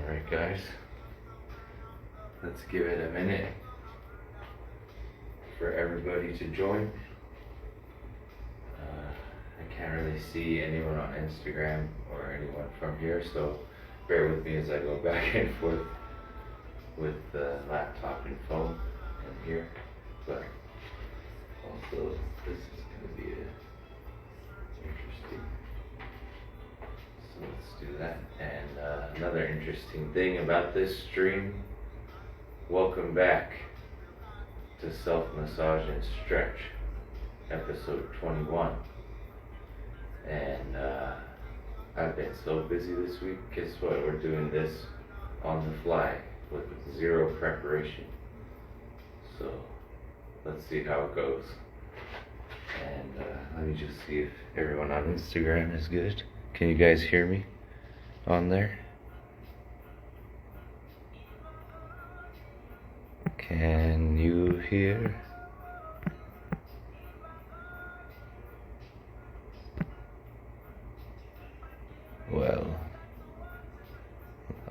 Alright guys, let's give it a minute for everybody to join. I can't really see anyone on Instagram or anyone from here, so bear with me as I go back and forth with the laptop and phone in here. But also, this is going to be interesting. So let's do that. And another interesting thing about this stream, welcome back to Self-Massage and Stretch, episode 21. And I've been so busy this week. Guess what? We're doing this on the fly with zero preparation. So let's see how it goes. And let me just see if everyone on Instagram is good. Can you guys hear me on there? Can you hear? Well,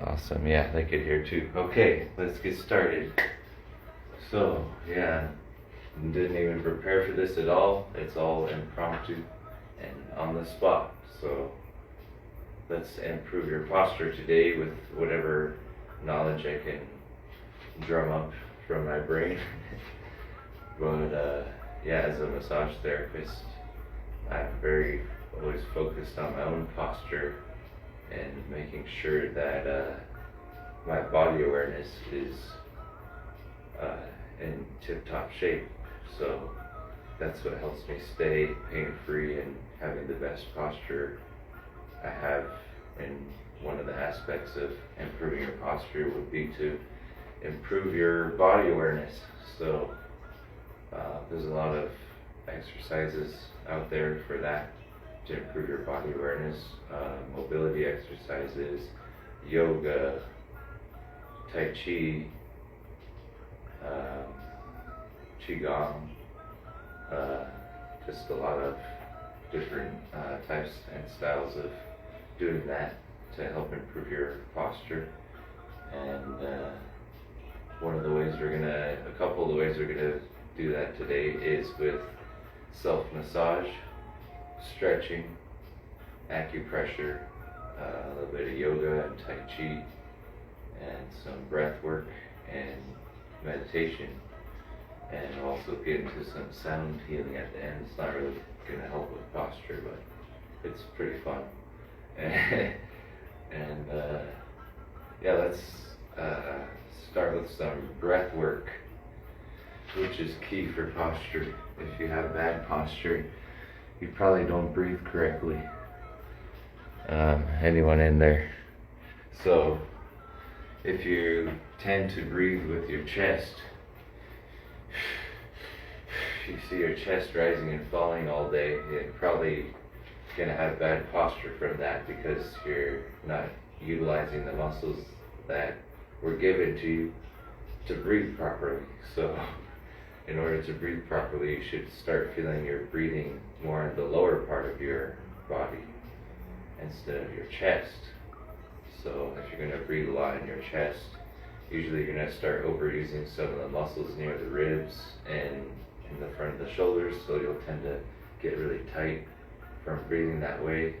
awesome. Yeah, they could hear too. Okay, let's get started. So, yeah, didn't even prepare for this at all. It's all impromptu and on the spot. So, let's improve your posture today with whatever knowledge I can drum up from my brain. But, yeah, as a massage therapist, I'm always focused on my own posture and making sure that my body awareness is in tip-top shape. So that's what helps me stay pain-free and having the best posture I have. And one of the aspects of improving your posture would be to improve your body awareness. So there's a lot of exercises out there for that, to improve your body awareness, mobility exercises, yoga, tai chi, qigong, just a lot of different types and styles of doing that to help improve your posture. And a couple of the ways we're gonna do that today is with self-massage, stretching, acupressure, a little bit of yoga and tai chi, and some breath work and meditation. And we'll also get into some sound healing at the end. It's not really going to help with posture, but it's pretty fun. And yeah, let's start with some breath work, which is key for posture. If you have bad posture, you probably don't breathe correctly. Anyone in there? So if you tend to breathe with your chest, you see your chest rising and falling all day, you're probably going to have bad posture from that because you're not utilizing the muscles that were given to you to breathe properly. So in order to breathe properly, you should start feeling your breathing more in the lower part of your body instead of your chest. So if you're going to breathe a lot in your chest, usually you're going to start overusing some of the muscles near the ribs and in the front of the shoulders, so you'll tend to get really tight from breathing that way,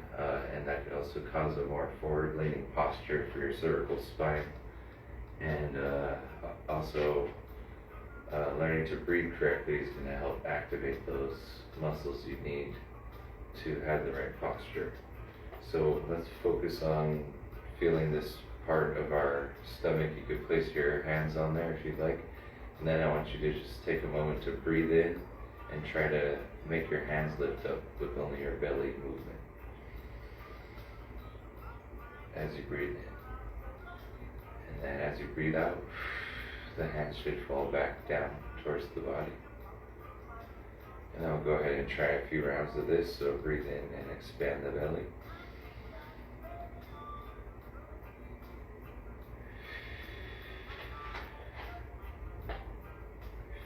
and that could also cause a more forward-leaning posture for your cervical spine. And also learning to breathe correctly is going to help activate those muscles you need to have the right posture. So let's focus on feeling this part of our stomach. You could place your hands on there if you'd like. And then I want you to just take a moment to breathe in and try to make your hands lift up with only your belly movement as you breathe in. And then as you breathe out, the hands should fall back down towards the body. And I'll go ahead and try a few rounds of this. So breathe in and expand the belly.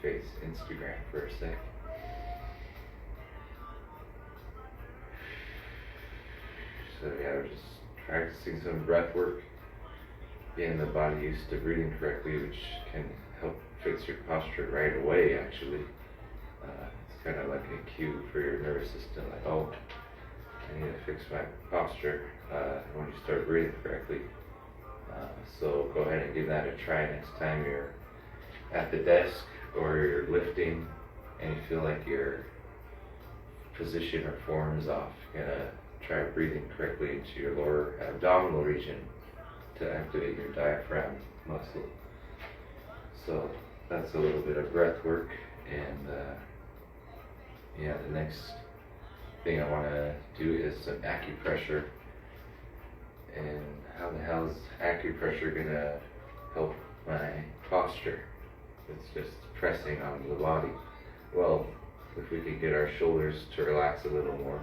Face Instagram for a sec. So yeah, we're just practicing some breath work getting the body used to breathing correctly, which can help fix your posture right away, actually. It's kind of like a cue for your nervous system, like, oh, I need to fix my posture when you start breathing correctly. So go ahead and give that a try next time you're at the desk or you're lifting and you feel like your position or form is off. You're gonna try breathing correctly into your lower abdominal region to activate your diaphragm muscle. So that's a little bit of breath work, and the next thing I want to do is some acupressure. And how the hell is acupressure gonna help my posture? It's just pressing on the body. Well, if we could get our shoulders to relax a little more,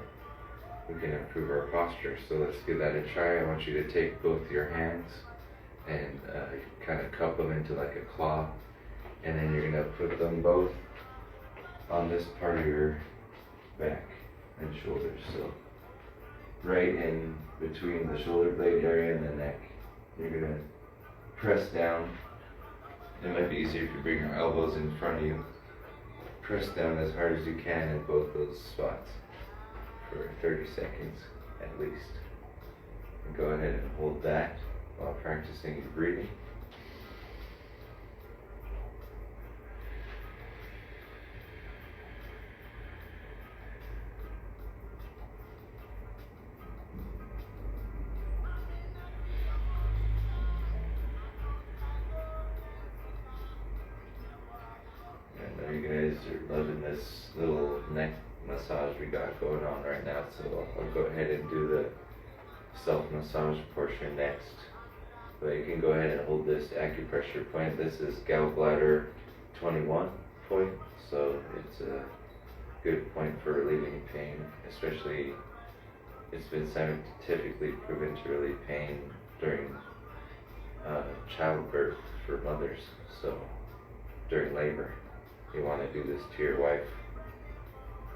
we can improve our posture. So let's give that a try. I want you to take both your hands and kind of cup them into like a claw, and then you're gonna put them both on this part of your back and shoulders. So right in between the shoulder blade area and the neck, you're gonna press down. It might be easier if you bring your elbows in front of you. Press down as hard as you can in both those spots for 30 seconds at least. And go ahead and hold that while practicing your breathing. I know you guys are loving this little neck massage we got going on right now, so I'll go ahead and do the self-massage portion next. But you can go ahead and hold this acupressure point. This is gallbladder 21 point, so it's a good point for relieving pain, especially it's been scientifically proven to relieve pain during childbirth for mothers. So during labor, you want to do this to your wife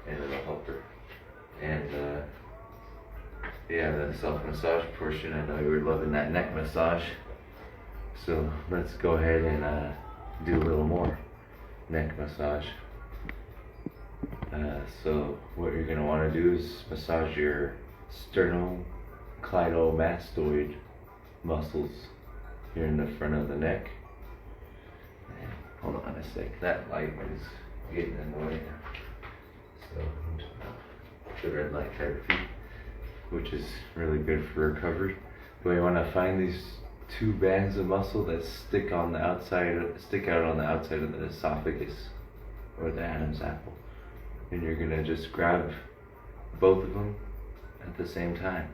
and it'll help her. And the self-massage portion, I know you were loving that neck massage, so let's go ahead and do a little more neck massage. So what you're going to want to do is massage your sternocleidomastoid muscles here in the front of the neck. And hold on a sec, that light is getting annoying. So the red light therapy, which is really good for recovery. But you want to find these two bands of muscle that stick out on the outside of the esophagus or the Adam's apple, and you're gonna just grab both of them at the same time.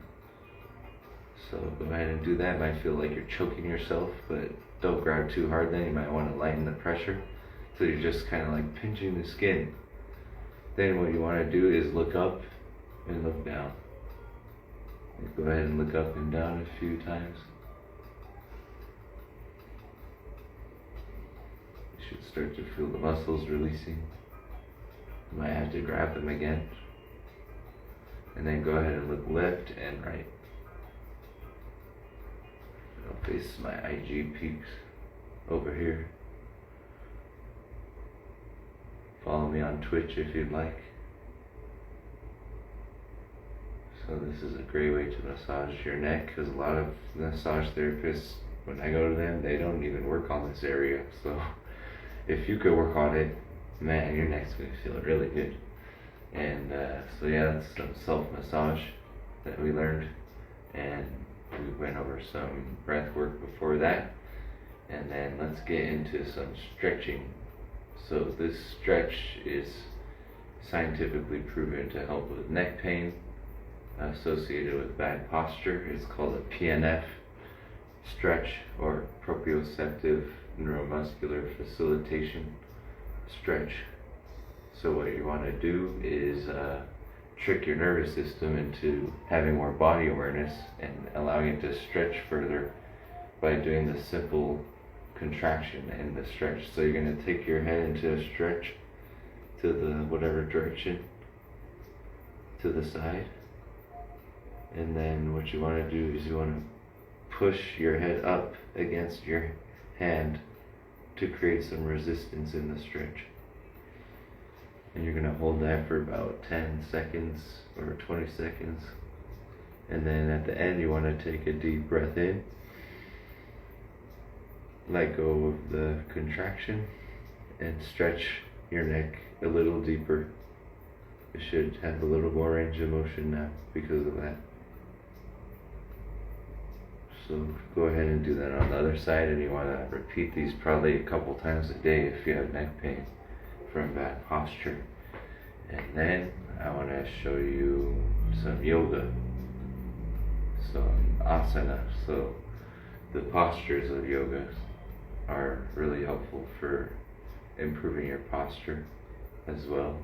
So go ahead and do that. It might feel like you're choking yourself, but don't grab too hard. Then you might want to lighten the pressure, so you're just kind of like pinching the skin. Then what you want to do is look up and look down. Go ahead and look up and down a few times. You should start to feel the muscles releasing. You might have to grab them again. And then go ahead and look left and right. I'll face my IG peaks over here. Follow me on Twitch if you'd like. So this is a great way to massage your neck, because a lot of massage therapists, when I go to them, they don't even work on this area. So if you could work on it, man, your neck's gonna feel really good. And that's some self-massage that we learned, and we went over some breath work before that. And then let's get into some stretching. So this stretch is scientifically proven to help with neck pain associated with bad posture. It's called a PNF stretch, or proprioceptive neuromuscular facilitation stretch. So what you want to do is trick your nervous system into having more body awareness and allowing it to stretch further by doing the simple contraction in the stretch. So you're going to take your head into a stretch to the whatever direction, to the side. And then what you want to do is you want to push your head up against your hand to create some resistance in the stretch. And you're going to hold that for about 10 seconds or 20 seconds. And then at the end, you want to take a deep breath in. Let go of the contraction and stretch your neck a little deeper. You should have a little more range of motion now because of that. So go ahead and do that on the other side, and you want to repeat these probably a couple times a day if you have neck pain from bad posture. And then I want to show you some yoga, some asana. So the postures of yoga are really helpful for improving your posture as well.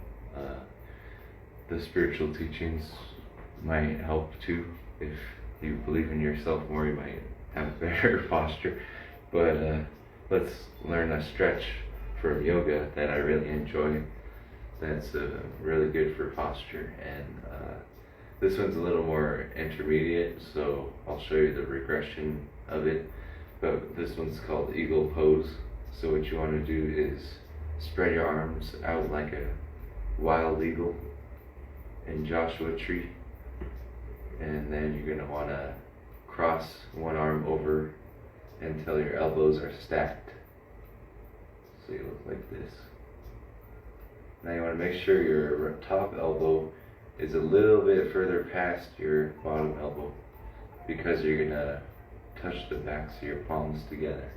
The spiritual teachings might help too. If you believe in yourself more, you might have better posture. But let's learn a stretch from yoga that I really enjoy. That's really good for posture. And this one's a little more intermediate, so I'll show you the regression of it. But this one's called eagle pose. So what you want to do is spread your arms out like a wild eagle in Joshua tree. And then you're going to want to cross one arm over until your elbows are stacked. So you look like this. Now you want to make sure your top elbow is a little bit further past your bottom elbow, because you're going to touch the backs of your palms together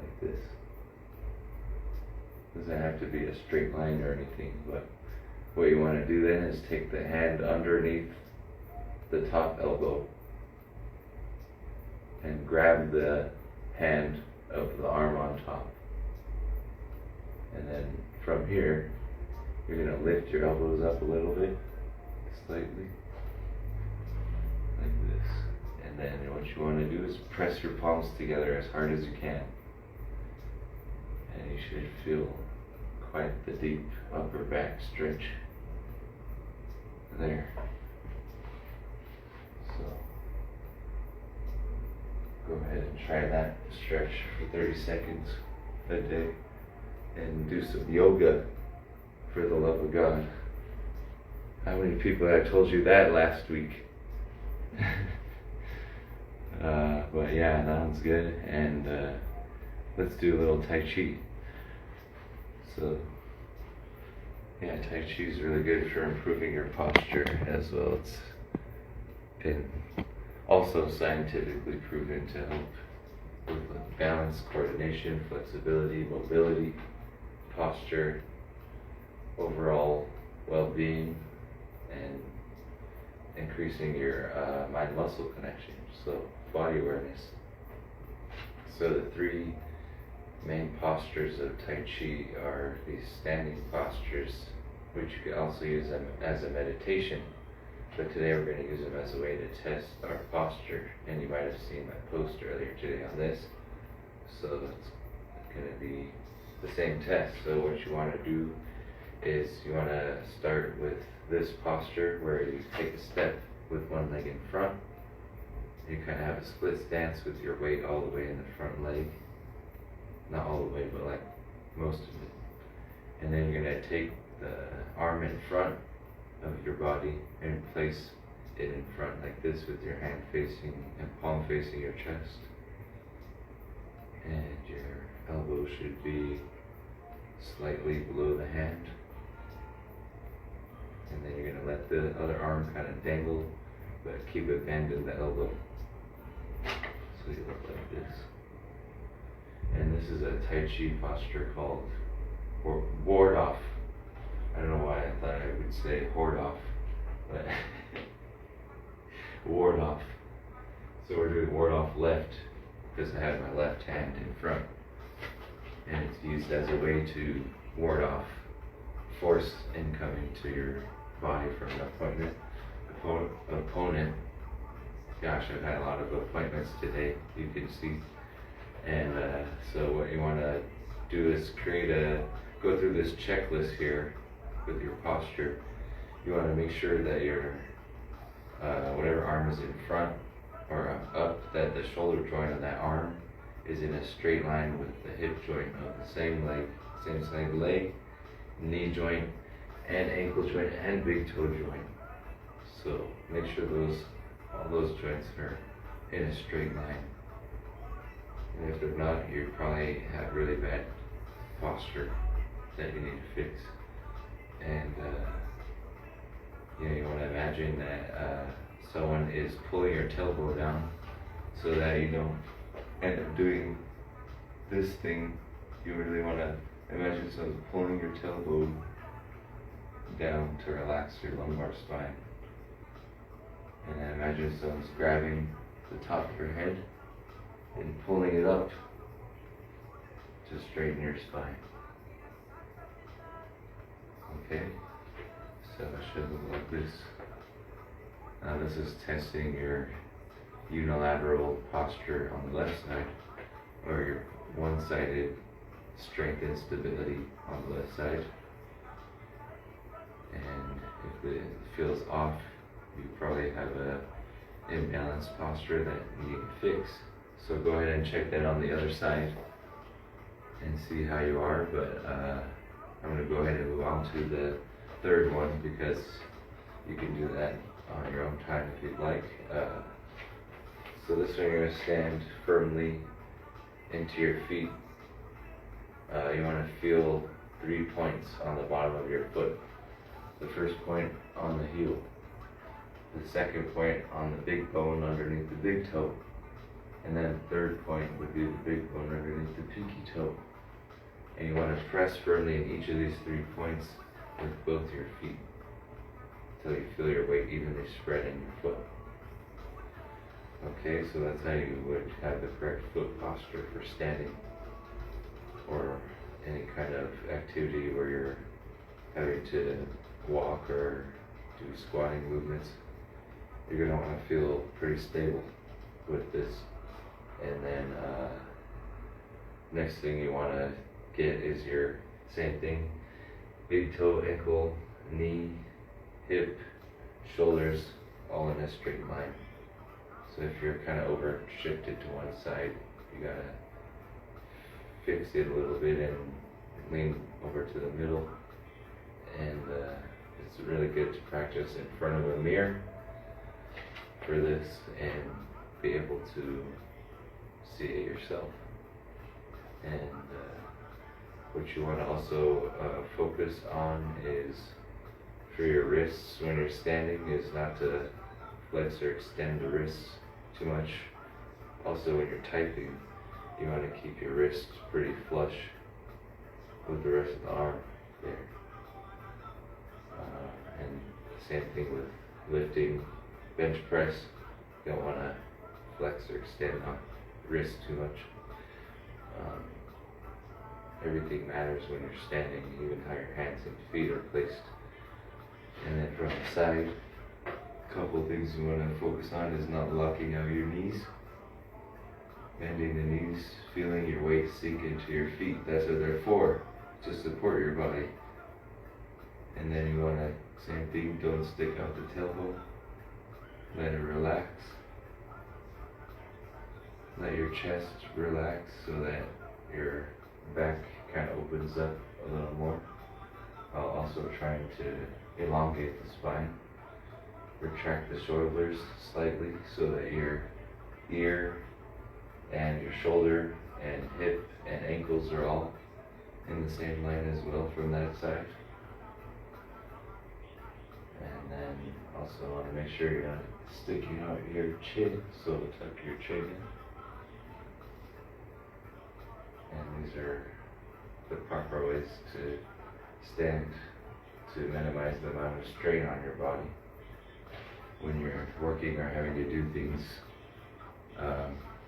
like this. Doesn't have to be a straight line or anything, but what you want to do then is take the hand underneath the top elbow and grab the hand of the arm on top. And then from here, you're going to lift your elbows up a little bit, slightly, like this. And then what you want to do is press your palms together as hard as you can. And you should feel quite the deep upper back stretch there. So go ahead and try that stretch for 30 seconds a day and do some yoga, for the love of God. How many people had told you that last week? But yeah, that one's good. And let's do a little Tai Chi. So yeah, Tai Chi is really good for improving your posture as well. It's been also scientifically proven to help with balance, coordination, flexibility, mobility, posture, overall well-being, and increasing your mind-muscle connection, so body awareness. So the three main postures of Tai Chi are these standing postures, which you can also use them as a meditation. But today we're going to use them as a way to test our posture. And you might have seen my post earlier today on this. So it's going to be the same test. So what you want to do is you want to start with this posture where you take a step with one leg in front. You kind of have a split stance with your weight all the way in the front leg. Not all the way, but like most of it. And then you're going to take the arm in front of your body and place it in front like this with your hand facing and palm facing your chest. And your elbow should be slightly below the hand. And then you're going to let the other arm kind of dangle, but keep it bent in the elbow. So you look like this. And this is a Tai Chi posture called ward off. I don't know why I thought I would say hoard off, but ward off. So we're doing ward off left because I have my left hand in front. And it's used as a way to ward off force incoming to your body from an opponent. Gosh, I've had a lot of appointments today, you can see. And so what you want to do is go through this checklist here with your posture. You want to make sure that your whatever arm is in front or up that the shoulder joint of that arm is in a straight line with the hip joint of the same leg, same side leg, knee joint, and ankle joint, and big toe joint. So make sure all those joints are in a straight line. And if they're not, you probably have really bad posture that you need to fix. And you want to imagine that someone is pulling your tailbone down so that you don't end up doing this thing. You really want to imagine someone pulling your tailbone down to relax your lumbar spine. And then imagine someone's grabbing the top of your head and pulling it up to straighten your spine. Okay? So it should look like this. Now this is testing your unilateral posture on the left side, or your one-sided strength and stability on the left side. And if it feels off, you probably have a imbalanced posture that you need to fix. So go ahead and check that on the other side and see how you are. But I'm going to go ahead and move on to the third one, because you can do that on your own time if you'd like. So this one, you're going to stand firmly into your feet. You want to feel 3 points on the bottom of your foot. The first point on the heel. The second point on the big bone underneath the big toe. And then the third point would be the big bone underneath the pinky toe. And you want to press firmly in each of these 3 points with both your feet until you feel your weight evenly spread in your foot. Okay, so that's how you would have the correct foot posture for standing or any kind of activity where you're having to walk or do squatting movements. You're going to want to feel pretty stable with this. And then next thing you want to get is your same thing: big toe, ankle, knee, hip, shoulders, all in a straight line. So if you're kind of over shifted to one side, you gotta fix it a little bit and lean over to the middle. And it's really good to practice in front of a mirror for this and be able to see it yourself. And what you want to also focus on is for your wrists when you're standing is not to flex or extend the wrists too much. Also when you're typing, you want to keep your wrists pretty flush with the rest of the arm there. And same thing with lifting bench press. You don't want to flex or extend the wrist too much. Everything matters when you're standing, even how your hands and feet are placed. And then from the side, a couple of things you want to focus on is not locking out your knees. Bending the knees, feeling your weight sink into your feet. That's what they're for, to support your body. And then you want to, same thing, don't stick out the tailbone. Let it relax. Let your chest relax so that your back kind of opens up a little more, while also trying to elongate the spine. Retract the shoulders slightly so that your ear and your shoulder and hip and ankles are all in the same line as well from that side. And then also want to make sure you're not sticking out your chin, so tuck your chin in. And these are the proper ways to stand to minimize the amount of strain on your body when you're working or having to do things.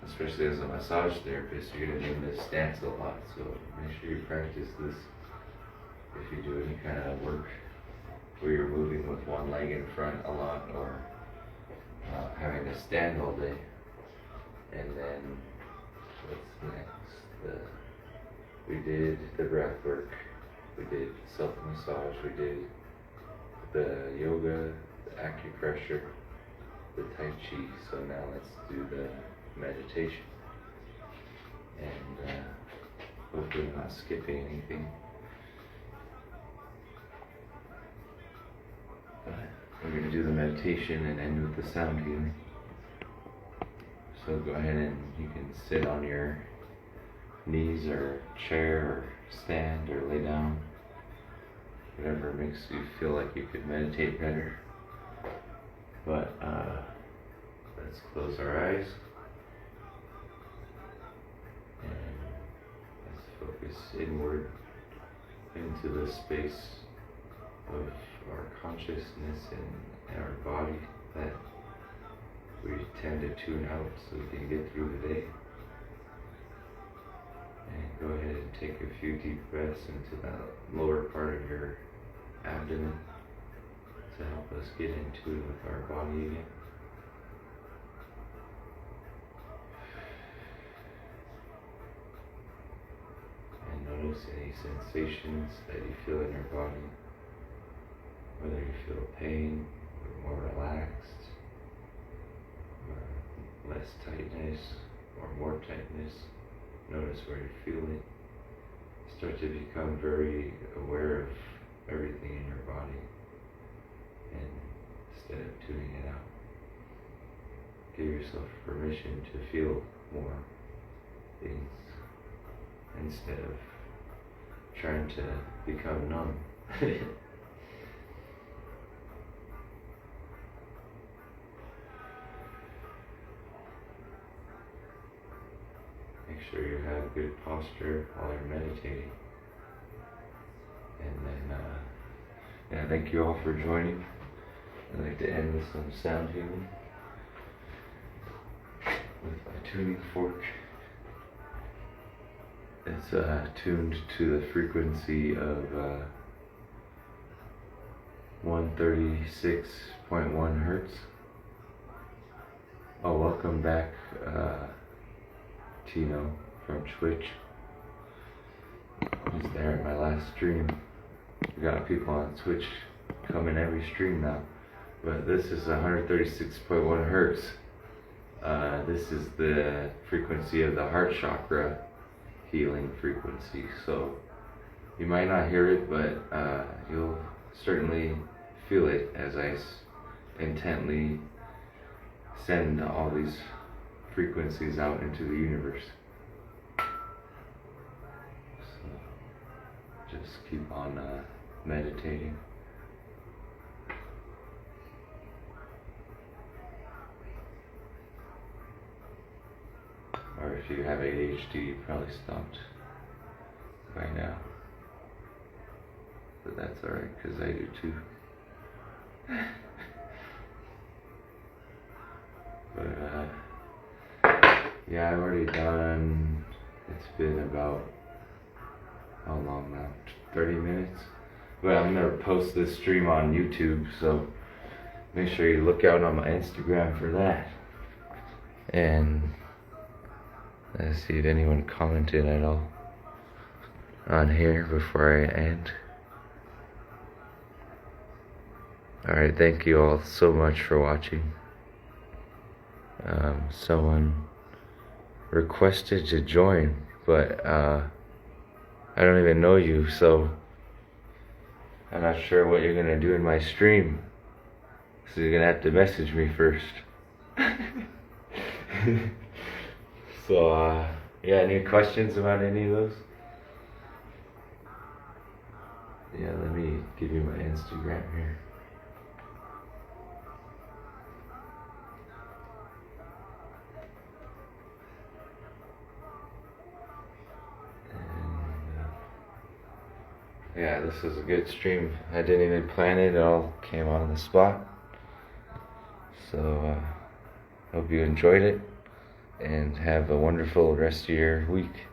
Especially as a massage therapist, you're going to need this stance a lot, so make sure you practice this if you do any kind of work where you're moving with one leg in front a lot, or having to stand all day. And then what's next? We did the breath work, we did self-massage, we did the yoga, the acupressure, the tai chi. So now let's do the meditation. And hopefully not skipping anything. But we're going to do the meditation and end with the sound healing. So go ahead and you can sit on your knees or chair or stand or lay down. Whatever makes you feel like you could meditate better. But let's close our eyes. And let's focus inward into the space of our consciousness and our body that we tend to tune out so we can get through the day. And go ahead and take a few deep breaths into that lower part of your abdomen to help us get in tune with our body again. And notice any sensations that you feel in your body, whether you feel pain or more relaxed, or less tightness or more tightness. Notice where you feel it. Start to become very aware of everything in your body, and instead of tuning it out, give yourself permission to feel more things instead of trying to become numb. Make sure you have good posture while you're meditating. And then, thank you all for joining. I'd like to end with some sound healing with my tuning fork. It's tuned to the frequency of 136.1 hertz. Oh, welcome back, Tino from Twitch. He's there at my last stream. We got people on Twitch coming every stream now. But this is 136.1 hertz. This is the frequency of the heart chakra healing frequency. So you might not hear it, but you'll certainly feel it as I intently send all these frequencies out into the universe. So just keep on meditating. Or if you have ADHD, you probably stopped by now. But that's alright, because I do too. But yeah, I've already done, it's been about, how long now? 30 minutes? But I'm going to post this stream on YouTube, so make sure you look out on my Instagram for that. And let's see if anyone commented at all on here before I end. Alright, thank you all so much for watching. Someone requested to join, but I don't even know you, so I'm not sure what you're gonna do in my stream. So you're gonna have to message me first. So yeah, any questions about any of those? Yeah, let me give you my Instagram here. Yeah, this was a good stream. I didn't even plan it, it all came on the spot. So, hope you enjoyed it, and have a wonderful rest of your week.